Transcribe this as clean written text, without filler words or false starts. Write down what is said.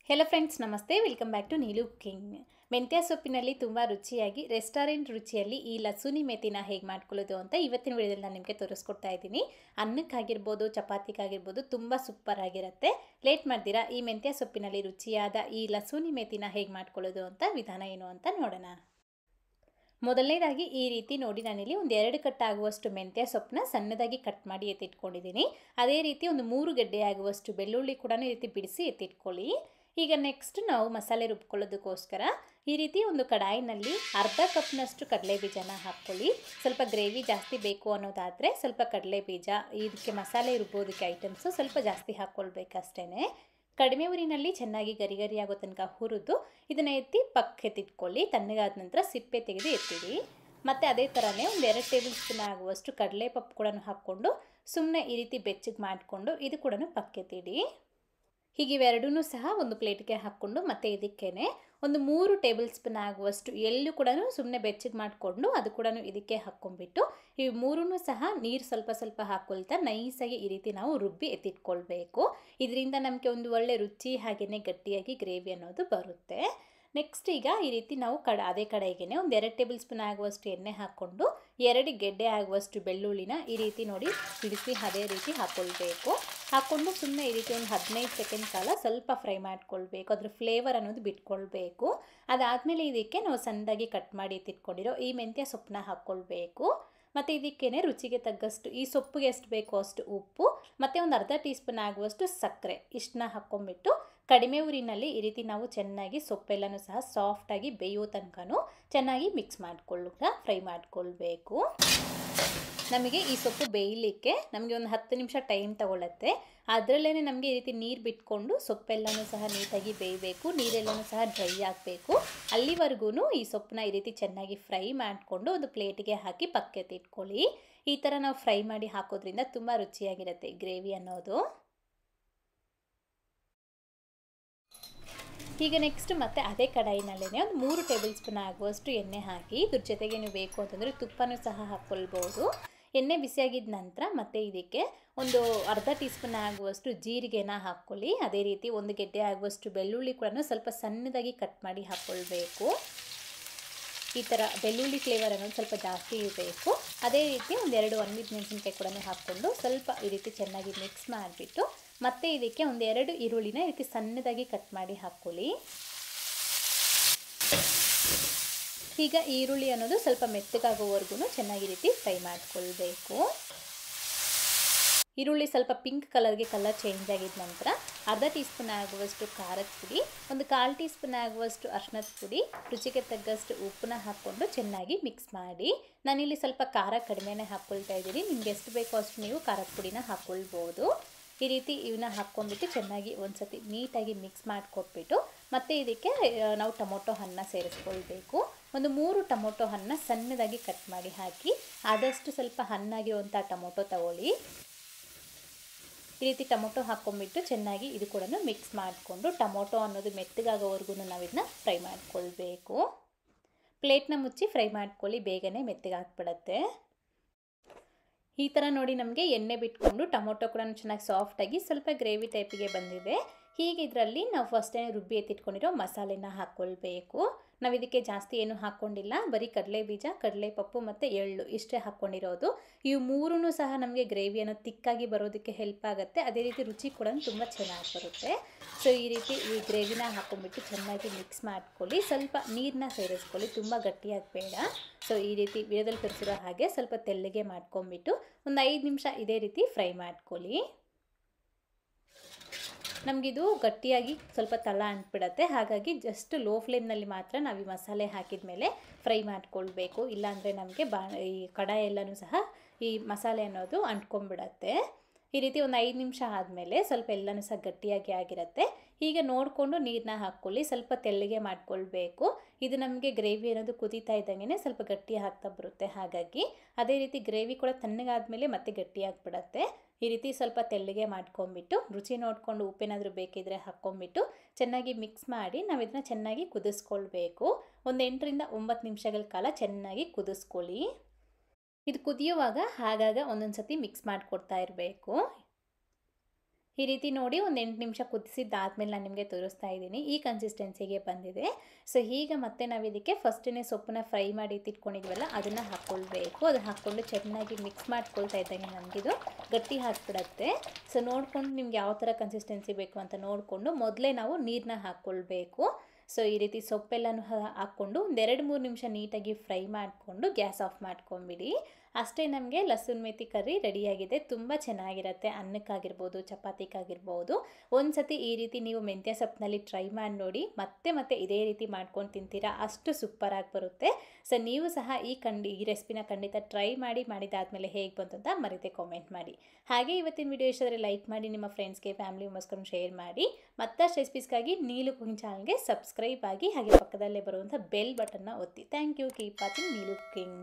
Hello friends, ನಮಸ್ತೆ. Welcome back to Neelu cooking. ಮೆಂತ್ಯ ಸೊಪ್ಪಿನಲ್ಲಿ ತುಂಬ ರುಚಿಯಾಗಿ ರೆಸ್ಟೋರೆಂಟ್ ರುಚಿಯಲ್ಲಿ ಈ ಲಸೂನಿ ಮೆಥಿನ ಹೇಗೆ ಮಾಡ್ಕೊಳ್ಳೋದು ಅಂತ ಇವತ್ತಿನ ವಿಡಿಯೋದಲ್ಲಿ ನಾನು ನಿಮಗೆ ತೋರಿಸ್ಕೊಡ್ತಾ ಇದ್ದೀನಿ. ಅನ್ನಕ್ಕಾಗಿರ್ಬೋದು, ಚಪಾತಿಗಾಗಿರ್ಬೋದು ತುಂಬ ಸೂಪರ್ ಆಗಿರುತ್ತೆ. ಲೇಟ್ ಮಾಡ್ತೀರಾ ಈ ಮೆಂತ್ಯ ಸೊಪ್ಪಿನಲ್ಲಿ ರುಚಿಯಾದ ಈ ಲಸೂನಿ ಮೆಥಿನ ಹೇಗೆ ಮಾಡ್ಕೊಳ್ಳೋದು ಅಂತ ವಿಧಾನ ಏನು ಅಂತ ನೋಡೋಣ. ಮೊದಲನೇದಾಗಿ ಈ ರೀತಿ ನೋಡಿ, ನಾನಿಲ್ಲಿ ಒಂದು 2 ಕಟ್ ಆಗುವಷ್ಟು ಮೆಂತ್ಯ ಸೊಪ್ಪನ್ನ ಸಣ್ಣದಾಗಿ ಕಟ್ ಮಾಡಿ ಎತ್ತಿಟ್ಕೊಂಡಿದ್ದೀನಿ. ಅದೇ ರೀತಿ ಒಂದು 3 ಗೆಡ್ಡೆ ಆಗುವಷ್ಟು ಬೆಳ್ಳುಳ್ಳಿ ಕೂಡ ಈ ರೀತಿ ಬಿಡಿಸಿ ಎತ್ತಿಟ್ಕೊಳ್ಳಿ. ಈಗ ನೆಕ್ಸ್ಟ್ ನಾವು ಮಸಾಲೆ ರುಬ್ಕೊಳ್ಳೋದಕ್ಕೋಸ್ಕರ ಈ ರೀತಿ ಒಂದು ಕಡಾಯಿನಲ್ಲಿ ಅರ್ಧ ಕಪ್ನಷ್ಟು ಕಡಲೆ ಬೀಜನ ಹಾಕ್ಕೊಳ್ಳಿ. ಸ್ವಲ್ಪ ಗ್ರೇವಿ ಜಾಸ್ತಿ ಬೇಕು ಅನ್ನೋದಾದರೆ ಸ್ವಲ್ಪ ಕಡಲೆ ಬೀಜ, ಇದಕ್ಕೆ ಮಸಾಲೆ ರುಬ್ಬೋದಕ್ಕೆ ಐಟಮ್ಸು ಸ್ವಲ್ಪ ಜಾಸ್ತಿ ಹಾಕ್ಕೊಳ್ಬೇಕಷ್ಟೇ. ಕಡಿಮೆ ಊರಿನಲ್ಲಿ ಚೆನ್ನಾಗಿ ಗರಿ ಗರಿ ಆಗೋ ತನಕ ಹುರಿದು ಇದನ್ನು ಎತ್ತಿ ಪಕ್ಕಕ್ಕೆ ಎತ್ತಿಟ್ಕೊಳ್ಳಿ. ತಣ್ಣಗಾದ ನಂತರ ಸಿಪ್ಪೆ ತೆಗೆದು ಎತ್ತಿಡಿ. ಮತ್ತು ಅದೇ ಥರನೇ ಒಂದು 2 ಟೇಬಲ್ ಸ್ಪೂನ್ ಆಗುವಷ್ಟು ಕಡಲೆ ಪಪ್ಪು ಕೂಡ ಹಾಕ್ಕೊಂಡು ಸುಮ್ಮನೆ ಈ ರೀತಿ ಬೆಚ್ಚಗೆ ಮಾಡಿಕೊಂಡು ಇದು ಕೂಡ ಪಕ್ಕೆತ್ತಿಡಿ. ಹೀಗೆ ಇವೆರಡೂ ಸಹ ಒಂದು ಪ್ಲೇಟ್ಗೆ ಹಾಕ್ಕೊಂಡು ಮತ್ತೆ ಇದಕ್ಕೇನೆ ಒಂದು 3 ಟೇಬಲ್ ಸ್ಪೂನ್ ಆಗುವಷ್ಟು ಎಳ್ಳು ಕೂಡ ಸುಮ್ಮನೆ ಬೆಚ್ಚಗೆ ಮಾಡಿಕೊಂಡು ಅದು ಕೂಡ ಇದಕ್ಕೆ ಹಾಕ್ಕೊಂಡ್ಬಿಟ್ಟು ಇವು ಮೂರೂ ಸಹ ನೀರು ಸ್ವಲ್ಪ ಸ್ವಲ್ಪ ಹಾಕ್ಕೊಳ್ತಾ ನೈಸಾಗಿ ಈ ರೀತಿ ನಾವು ರುಬ್ಬಿ ಎತ್ತಿಟ್ಕೊಳ್ಬೇಕು. ಇದರಿಂದ ನಮಗೆ ಒಂದು ಒಳ್ಳೆ ರುಚಿ ಹಾಗೆಯೇ ಗಟ್ಟಿಯಾಗಿ ಗ್ರೇವಿ ಅನ್ನೋದು ಬರುತ್ತೆ. ನೆಕ್ಸ್ಟ್ ಈಗ ಈ ರೀತಿ ನಾವು ಅದೇ ಕಡೆಗೆ ಒಂದು 2 ಟೇಬಲ್ ಸ್ಪೂನ್ ಆಗುವಷ್ಟು ಎಣ್ಣೆ ಹಾಕ್ಕೊಂಡು 2 ಗೆಡ್ಡೆ ಆಗುವಷ್ಟು ಬೆಳ್ಳುಳ್ಳಿನ ಈ ರೀತಿ ನೋಡಿ ಬಿಡಿಸಿ ಅದೇ ರೀತಿ ಹಾಕ್ಕೊಳ್ಬೇಕು. ಹಾಕ್ಕೊಂಡು ಸುಮ್ಮನೆ ಈ ರೀತಿ ಒಂದು 15 ಸೆಕೆಂಡ್ ಕಾಲ ಸ್ವಲ್ಪ ಫ್ರೈ ಮಾಡ್ಕೊಳ್ಬೇಕು. ಅದ್ರ ಫ್ಲೇವರ್ ಅನ್ನೋದು ಬಿಟ್ಕೊಳ್ಬೇಕು. ಅದಾದಮೇಲೆ ಇದಕ್ಕೆ ನಾವು ಸಣ್ಣದಾಗಿ ಕಟ್ ಮಾಡಿ ಎತ್ತಿಟ್ಕೊಂಡಿರೋ ಈ ಮೆಂತ್ಯ ಸೊಪ್ಪನ್ನ ಹಾಕ್ಕೊಳ್ಬೇಕು. ಮತ್ತು ಇದಕ್ಕೇನೆ ರುಚಿಗೆ ತಗ್ಗಷ್ಟು ಈ ಸೊಪ್ಪಿಗೆ ಎಷ್ಟು ಬೇಕೋ ಅಷ್ಟು ಉಪ್ಪು ಮತ್ತು ಒಂದು ಅರ್ಧ ಟೀ ಸ್ಪೂನ್ ಆಗುವಷ್ಟು ಸಕ್ಕರೆ ಇಷ್ಟನ್ನ ಹಾಕ್ಕೊಂಡ್ಬಿಟ್ಟು ಕಡಿಮೆ ಊರಿನಲ್ಲಿ ಈ ರೀತಿ ನಾವು ಚೆನ್ನಾಗಿ ಸೊಪ್ಪೆಲ್ಲನೂ ಸಹ ಸಾಫ್ಟಾಗಿ ಬೇಯೋ ತನಕನೂ ಚೆನ್ನಾಗಿ ಮಿಕ್ಸ್ ಫ್ರೈ ಮಾಡ್ಕೊಳ್ಬೇಕು. ನಮಗೆ ಈ ಸೊಪ್ಪು ಬೇಯಲಿಕ್ಕೆ ನಮಗೆ ಒಂದು 10 ನಿಮಿಷ ಟೈಮ್ ತಗೊಳ್ಳುತ್ತೆ. ಅದರಲ್ಲೇ ನಮಗೆ ಈ ರೀತಿ ನೀರು ಬಿಟ್ಕೊಂಡು ಸೊಪ್ಪೆಲ್ಲನೂ ಸಹ ನೀಟಾಗಿ ಬೇಯಬೇಕು, ನೀರೆಲ್ಲನೂ ಸಹ ಡ್ರೈ ಆಗಬೇಕು. ಅಲ್ಲಿವರೆಗೂ ಈ ಸೊಪ್ಪನ್ನ ಈ ರೀತಿ ಚೆನ್ನಾಗಿ ಫ್ರೈ ಮಾಡಿಕೊಂಡು ಒಂದು ಪ್ಲೇಟಿಗೆ ಹಾಕಿ ಪಕ್ಕೆತ್ತಿಟ್ಕೊಳ್ಳಿ. ಈ ಥರ ನಾವು ಫ್ರೈ ಮಾಡಿ ಹಾಕೋದ್ರಿಂದ ತುಂಬ ರುಚಿಯಾಗಿರುತ್ತೆ ಗ್ರೇವಿ ಅನ್ನೋದು. ಈಗ ನೆಕ್ಸ್ಟ್ ಮತ್ತೆ ಅದೇ ಕಡಾಯಿನಲ್ಲೇ ಒಂದು 3 ಟೇಬಲ್ ಸ್ಪೂನ್ ಆಗುವಷ್ಟು ಎಣ್ಣೆ ಹಾಕಿ ಇದ್ರ ಜೊತೆಗೆ ನೀವು ಬೇಕು ಅಂತಂದರೆ ತುಪ್ಪನೂ ಸಹ ಹಾಕ್ಕೊಳ್ಬೋದು. ಎಣ್ಣೆ ಬಿಸಿಯಾಗಿದ್ದ ನಂತರ ಮತ್ತೆ ಇದಕ್ಕೆ ಒಂದು ಅರ್ಧ ಟೀ ಸ್ಪೂನ್ ಆಗುವಷ್ಟು ಜೀರಿಗೆನ ಹಾಕ್ಕೊಳ್ಳಿ. ಅದೇ ರೀತಿ 1 ಗೆಡ್ಡೆ ಆಗುವಷ್ಟು ಬೆಳ್ಳುಳ್ಳಿ ಕೂಡ ಸ್ವಲ್ಪ ಸಣ್ಣದಾಗಿ ಕಟ್ ಮಾಡಿ ಹಾಕ್ಕೊಳ್ಬೇಕು. ಈ ಥರ ಬೆಳ್ಳುಳ್ಳಿ ಫ್ಲೇವರ್ ಅನ್ನೋದು ಸ್ವಲ್ಪ ಜಾಸ್ತಿ ಇರಬೇಕು. ಅದೇ ರೀತಿ ಒಂದು 2 ಒಣಮೆಣಸಿನಕಾಯಿ ಕೂಡ ಹಾಕ್ಕೊಂಡು ಸ್ವಲ್ಪ ಈ ರೀತಿ ಚೆನ್ನಾಗಿ ಮಿಕ್ಸ್ ಮಾಡಿಬಿಟ್ಟು ಮತ್ತೆ ಇದಕ್ಕೆ ಒಂದು 2 ಈರುಳ್ಳಿನ ಈ ರೀತಿ ಸಣ್ಣದಾಗಿ ಕಟ್ ಮಾಡಿ ಹಾಕ್ಕೊಳ್ಳಿ. ಈಗ ಈರುಳ್ಳಿ ಅನ್ನೋದು ಸ್ವಲ್ಪ ಮೆತ್ತಗಾಗೋವರೆಗೂ ಚೆನ್ನಾಗಿ ರೀತಿ ಫ್ರೈ ಮಾಡ್ಕೊಳ್ಬೇಕು. ಈರುಳ್ಳಿ ಸ್ವಲ್ಪ ಪಿಂಕ್ ಕಲರ್ಗೆ ಕಲರ್ ಚೇಂಜ್ ಆಗಿದ ನಂತರ ಅರ್ಧ ಟೀ ಸ್ಪೂನ್ ಆಗುವಷ್ಟು ಖಾರದ ಪುಡಿ, ಒಂದು 1/4 ಟೀ ಸ್ಪೂನ್ ಆಗುವಷ್ಟು ಅರಿಶಿಣದ ಪುಡಿ, ರುಚಿಗೆ ತಗ್ಗಷ್ಟು ಉಪ್ಪನ್ನ ಹಾಕ್ಕೊಂಡು ಚೆನ್ನಾಗಿ ಮಿಕ್ಸ್ ಮಾಡಿ. ನಾನಿಲ್ಲಿ ಸ್ವಲ್ಪ ಖಾರ ಕಡಿಮೆನೇ ಹಾಕ್ಕೊಳ್ತಾ ಇದ್ದೀನಿ. ನಿಮ್ಗೆ ಎಷ್ಟು ಬೇಕೋ ಅಷ್ಟು ನೀವು ಖಾರದ ಪುಡಿನ ಹಾಕ್ಕೊಳ್ಬೋದು. ಈ ರೀತಿ ಇವನ್ನ ಹಾಕ್ಕೊಂಡ್ಬಿಟ್ಟು ಚೆನ್ನಾಗಿ ಒಂದು ಸತಿ ನೀಟಾಗಿ ಮಿಕ್ಸ್ ಮಾಡಿಕೊಟ್ಬಿಟ್ಟು ಮತ್ತು ಇದಕ್ಕೆ ನಾವು ಟೊಮೊಟೊ ಹಣ್ಣನ್ನ ಸೇರಿಸ್ಕೊಳ್ಬೇಕು. ಒಂದು 3 ಟೊಮೊಟೊ ಹಣ್ಣನ್ನ ಸಣ್ಣದಾಗಿ ಕಟ್ ಮಾಡಿ ಹಾಕಿ ಆದಷ್ಟು ಸ್ವಲ್ಪ ಹಣ್ಣಾಗಿರುವಂಥ ಟೊಮೊಟೊ ತಗೊಳ್ಳಿ. ಈ ರೀತಿ ಟೊಮೊಟೊ ಹಾಕ್ಕೊಂಡ್ಬಿಟ್ಟು ಚೆನ್ನಾಗಿ ಇದು ಕೂಡ ಮಿಕ್ಸ್ ಮಾಡಿಕೊಂಡು ಟೊಮೊಟೊ ಅನ್ನೋದು ಮೆತ್ತಗಾಗೋವರೆಗೂ ನಾವು ಇದನ್ನ ಫ್ರೈ ಮಾಡ್ಕೊಳ್ಬೇಕು. ಪ್ಲೇಟ್ನ ಮುಚ್ಚಿ ಫ್ರೈ ಮಾಡ್ಕೊಳ್ಳಿ, ಬೇಗನೆ ಮೆತ್ತಗಾಗ್ಬಿಡತ್ತೆ. ಈ ಥರ ನೋಡಿ ನಮಗೆ ಎಣ್ಣೆ ಬಿಟ್ಕೊಂಡು ಟೊಮೊಟೊ ಕೂಡ ಚೆನ್ನಾಗಿ ಸಾಫ್ಟಾಗಿ ಸ್ವಲ್ಪ ಗ್ರೇವಿ ಟೈಪಿಗೆ ಬಂದಿದೆ. ಹೀಗೆ ಇದರಲ್ಲಿ ನಾವು ಫಸ್ಟೇ ರುಬ್ಬಿ ಎತ್ತಿಟ್ಕೊಂಡಿರೋ ಮಸಾಲೆನ ಹಾಕ್ಕೊಳ್ಬೇಕು. ನಾವು ಇದಕ್ಕೆ ಜಾಸ್ತಿ ಏನು ಹಾಕ್ಕೊಂಡಿಲ್ಲ, ಬರೀ ಕಡಲೆ ಬೀಜ, ಕಡಲೆ ಪಪ್ಪು ಮತ್ತು ಎಳ್ಳು ಇಷ್ಟೇ ಹಾಕ್ಕೊಂಡಿರೋದು. ಇವು ಮೂರೂ ಸಹ ನಮಗೆ ಗ್ರೇವಿಯನ್ನು ತಿಕ್ಕಾಗಿ ಬರೋದಕ್ಕೆ ಹೆಲ್ಪ್ ಆಗುತ್ತೆ. ಅದೇ ರೀತಿ ರುಚಿ ಕೂಡ ತುಂಬ ಚೆನ್ನಾಗಿ ಬರುತ್ತೆ. ಸೊ ಈ ರೀತಿ ಈ ಗ್ರೇವಿನ ಹಾಕ್ಕೊಂಡ್ಬಿಟ್ಟು ಚೆನ್ನಾಗಿ ಮಿಕ್ಸ್ ಮಾಡ್ಕೊಳ್ಳಿ. ಸ್ವಲ್ಪ ನೀರನ್ನ ಸೇರಿಸ್ಕೊಳ್ಳಿ, ತುಂಬ ಗಟ್ಟಿಯಾಗಿ ಬೇಡ. ಸೊ ಈ ರೀತಿ ವಿಡಿಯೋದಲ್ಲಿ ತೋರಿಸಿರೋ ಹಾಗೆ ಸ್ವಲ್ಪ ತೆಳ್ಳಗೆ ಮಾಡ್ಕೊಂಡ್ಬಿಟ್ಟು ಒಂದು 5 ನಿಮಿಷ ಇದೇ ರೀತಿ ಫ್ರೈ ಮಾಡ್ಕೊಳ್ಳಿ. ನಮಗಿದು ಗಟ್ಟಿಯಾಗಿ ಸ್ವಲ್ಪ ತಳ ಅಂಟ್ಬಿಡತ್ತೆ. ಹಾಗಾಗಿ ಜಸ್ಟ್ ಲೋ ಫ್ಲೇಮ್ನಲ್ಲಿ ಮಾತ್ರ ನಾವು ಈ ಮಸಾಲೆ ಹಾಕಿದ ಮೇಲೆ ಫ್ರೈ ಮಾಡ್ಕೊಳ್ಬೇಕು. ಇಲ್ಲಾಂದರೆ ನಮಗೆ ಈ ಕಡಾಯಿ ಎಲ್ಲನೂ ಸಹ ಈ ಮಸಾಲೆ ಅನ್ನೋದು ಅಂಟ್ಕೊಂಡ್ಬಿಡತ್ತೆ. ಈ ರೀತಿ ಒಂದು 5 ನಿಮಿಷ ಆದಮೇಲೆ ಸ್ವಲ್ಪ ಎಲ್ಲನೂ ಸಹ ಗಟ್ಟಿಯಾಗಿ ಆಗಿರುತ್ತೆ. ಹೀಗೆ ನೋಡಿಕೊಂಡು ನೀರನ್ನ ಹಾಕ್ಕೊಳ್ಳಿ, ಸ್ವಲ್ಪ ತೆಳ್ಳಗೆ ಮಾಡ್ಕೊಳ್ಬೇಕು. ಇದು ನಮಗೆ ಗ್ರೇವಿ ಅನ್ನೋದು ಕುದೀತಾ ಇದ್ದಂಗೆ ಸ್ವಲ್ಪ ಗಟ್ಟಿ ಆಗ್ತಾ ಬರುತ್ತೆ. ಹಾಗಾಗಿ ಅದೇ ರೀತಿ ಗ್ರೇವಿ ಕೂಡ ತಣ್ಣಗಾದ್ಮೇಲೆ ಮತ್ತೆ ಗಟ್ಟಿಯಾಗಿಬಿಡತ್ತೆ. ಈ ರೀತಿ ಸ್ವಲ್ಪ ತೆಳ್ಳಗೆ ಮಾಡ್ಕೊಂಬಿಟ್ಟು ರುಚಿ ನೋಡಿಕೊಂಡು ಉಪ್ಪೇನಾದರೂ ಬೇಕಿದ್ರೆ ಹಾಕ್ಕೊಂಬಿಟ್ಟು ಚೆನ್ನಾಗಿ ಮಿಕ್ಸ್ ಮಾಡಿ ನಾವು ಇದನ್ನ ಚೆನ್ನಾಗಿ ಕುದಿಸ್ಕೊಳ್ಬೇಕು. ಒಂದು 8 ರಿಂದ 9 ನಿಮಿಷಗಳ ಕಾಲ ಚೆನ್ನಾಗಿ ಕುದಿಸ್ಕೊಳ್ಳಿ. ಇದು ಕುದಿಯುವಾಗ ಆಗಾಗ ಒಂದೊಂದು ಸತಿ ಮಿಕ್ಸ್ ಮಾಡಿಕೊಡ್ತಾ ಇರಬೇಕು. ಈ ರೀತಿ ನೋಡಿ ಒಂದು 8 ನಿಮಿಷ ಕುದಿಸಿದ್ದಾದ್ಮೇಲೆ ನಾನು ನಿಮಗೆ ತೋರಿಸ್ತಾ ಇದ್ದೀನಿ. ಈ ಕನ್ಸಿಸ್ಟೆನ್ಸಿಗೆ ಬಂದಿದೆ. ಸೊ ಈಗ ಮತ್ತೆ ನಾವು ಇದಕ್ಕೆ ಫಸ್ಟೇ ಸೊಪ್ಪನ್ನ ಫ್ರೈ ಮಾಡಿ ಇಟ್ಕೊಂಡಿದ್ವಲ್ಲ ಅದನ್ನು ಹಾಕ್ಕೊಳ್ಬೇಕು. ಅದು ಹಾಕ್ಕೊಂಡು ಚೆನ್ನಾಗಿ ಮಿಕ್ಸ್ ಮಾಡ್ಕೊಳ್ತಾ ಇದ್ದಂಗೆ ನನಗಿದು ಗಟ್ಟಿ ಹಾಕ್ಬಿಡತ್ತೆ. ಸೊ ನೋಡಿಕೊಂಡು ನಿಮ್ಗೆ ಯಾವ ಥರ ಕನ್ಸಿಸ್ಟೆನ್ಸಿ ಬೇಕು ಅಂತ ನೋಡಿಕೊಂಡು ಮೊದಲೇ ನಾವು ನೀರನ್ನ ಹಾಕ್ಕೊಳ್ಬೇಕು. ಸೊ ಈ ರೀತಿ ಸೊಪ್ಪೆಲ್ಲನೂ ಹಾಕ್ಕೊಂಡು ಒಂದು 2-3 ನಿಮಿಷ ನೀಟಾಗಿ ಫ್ರೈ ಮಾಡಿಕೊಂಡು ಗ್ಯಾಸ್ ಆಫ್ ಮಾಡ್ಕೊಂಬಿಡಿ. ಅಷ್ಟೇ ನಮಗೆ ಲಸೂನ್ ಮೇಥಿ ಕರ್ರಿ ರೆಡಿಯಾಗಿದೆ. ತುಂಬ ಚೆನ್ನಾಗಿರುತ್ತೆ, ಅನ್ನಕ್ಕಾಗಿರ್ಬೋದು ಚಪಾತಿಗಾಗಿರ್ಬೋದು. ಒಂದು ಸತಿ ಈ ರೀತಿ ನೀವು ಮೆಂತ್ಯ ಸೊಪ್ಪಿನಲ್ಲಿ ಟ್ರೈ ಮಾಡಿ ನೋಡಿ, ಮತ್ತೆ ಇದೇ ರೀತಿ ಮಾಡ್ಕೊಂಡು ತಿಂತೀರಾ, ಅಷ್ಟು ಸೂಪರಾಗಿ ಬರುತ್ತೆ. ಸೊ ನೀವು ಸಹ ಈ ರೆಸಿಪಿನ ಖಂಡಿತ ಟ್ರೈ ಮಾಡಿ, ಮಾಡಿದಾದ್ಮೇಲೆ ಹೇಗೆ ಬಂತು ಅಂತ ಮರೀತೆ ಕಾಮೆಂಟ್ ಮಾಡಿ. ಹಾಗೆ ಇವತ್ತಿನ ವಿಡಿಯೋ ಇಷ್ಟ ಆದರೆ ಲೈಕ್ ಮಾಡಿ, ನಿಮ್ಮ ಫ್ರೆಂಡ್ಸ್ಗೆ ಫ್ಯಾಮಿಲಿ ಮೆಂಬರ್ಸ್ಗೆ ಶೇರ್ ಮಾಡಿ. ಮತ್ತಷ್ಟು ರೆಸಿಪೀಸ್ಗಾಗಿ ನೀಲು ಕುಕಿಂಗ್ ಚಾನಲ್ಗೆ ಸಬ್ಸ್ಕ್ರೈಬ್ ಆಗಿ, ಹಾಗೆ ಪಕ್ಕದಲ್ಲೇ ಬರುವಂಥ ಬೆಲ್ ಬಟನ್ನ ಒತ್ತಿ. Thank you. Keep watching Neelu cooking.